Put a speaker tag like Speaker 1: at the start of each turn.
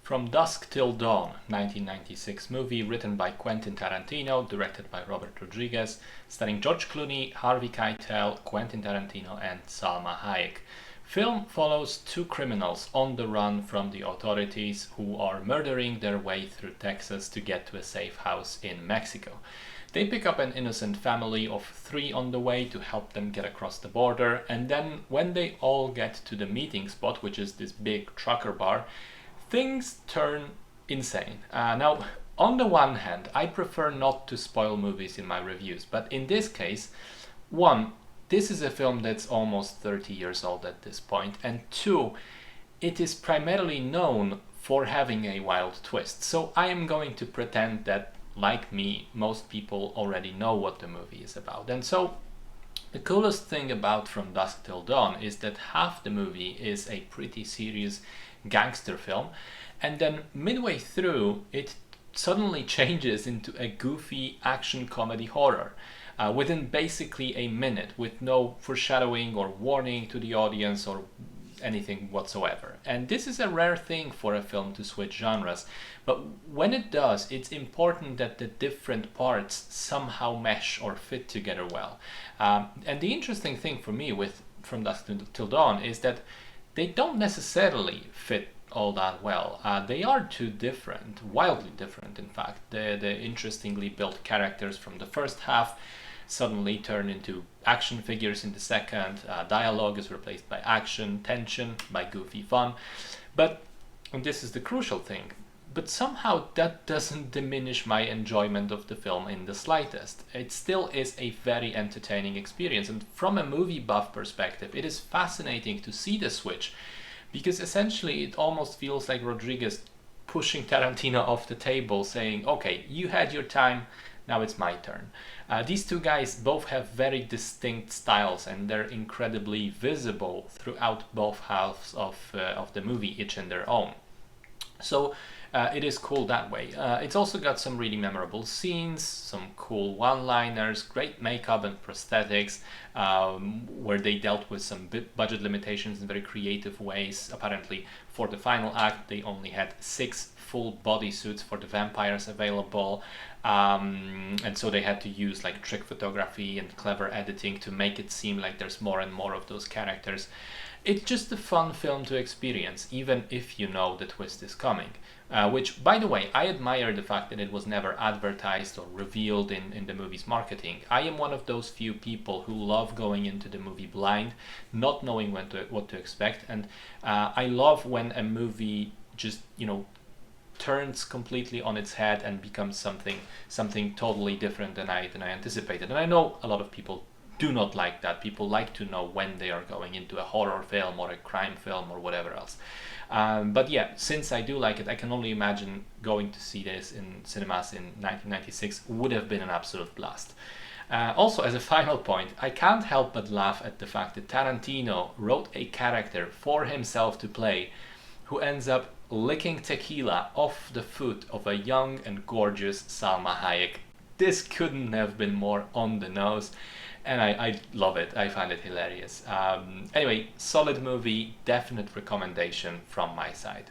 Speaker 1: From Dusk Till Dawn, 1996 movie written by Quentin Tarantino, directed by Robert Rodriguez, starring George Clooney, Harvey Keitel, Quentin Tarantino and Salma Hayek. Film follows two criminals on the run from the authorities who are murdering their way through Texas to get to a safe house in Mexico. They pick up an innocent family of three on the way to help them get across the border, and then when they all get to the meeting spot, which is this big trucker bar, things turn insane. Now, on the one hand, I prefer not to spoil movies in my reviews, but in this case, one, this is a film that's almost 30 years old at this point, and two, it is primarily known for having a wild twist. So I am going to pretend that, like me, most people already know what the movie is about. And so the coolest thing about From Dusk Till Dawn is that half the movie is a pretty serious gangster film, and then midway through it suddenly changes into a goofy action comedy horror within basically a minute, with no foreshadowing or warning to the audience or anything whatsoever. And this is a rare thing for a film to switch genres, but when it does, it's important that the different parts somehow mesh or fit together well. And the interesting thing for me with From Dusk Till Dawn is that they don't necessarily fit all that well. They are too different, wildly different in fact. The interestingly built characters from the first half suddenly turn into action figures in the second. Dialogue is replaced by action, tension by goofy fun. But, and this is the crucial thing, but somehow that doesn't diminish my enjoyment of the film in the slightest. It still is a very entertaining experience, and from a movie buff perspective, it is fascinating to see the switch, because essentially it almost feels like Rodriguez pushing Tarantino off the table, saying, okay, you had your time, now it's my turn. These two guys both have very distinct styles, and they're incredibly visible throughout both halves of the movie, each in their own. So it is cool that way. It's also got some really memorable scenes, some cool one-liners, great makeup and prosthetics, where they dealt with some budget limitations in very creative ways. Apparently, for the final act, they only had 6 full bodysuits for the vampires available, and so they had to use like trick photography and clever editing to make it seem like there's more and more of those characters. It's just a fun film to experience, even if you know the twist is coming. Which, by the way, I admire the fact that it was never advertised or revealed in the movie's marketing. I am one of those few people who love going into the movie blind, not knowing what to expect, and I love when a movie just, turns completely on its head and becomes something totally different than I anticipated. And I know a lot of people do not like that. People like to know when they are going into a horror film or a crime film or whatever else. But yeah, since I do like it, I can only imagine going to see this in cinemas in 1996 would have been an absolute blast. Also, as a final point, I can't help but laugh at the fact that Tarantino wrote a character for himself to play who ends up licking tequila off the foot of a young and gorgeous Salma Hayek. This couldn't have been more on the nose, and I love it. I find it hilarious. Anyway, solid movie, definite recommendation from my side.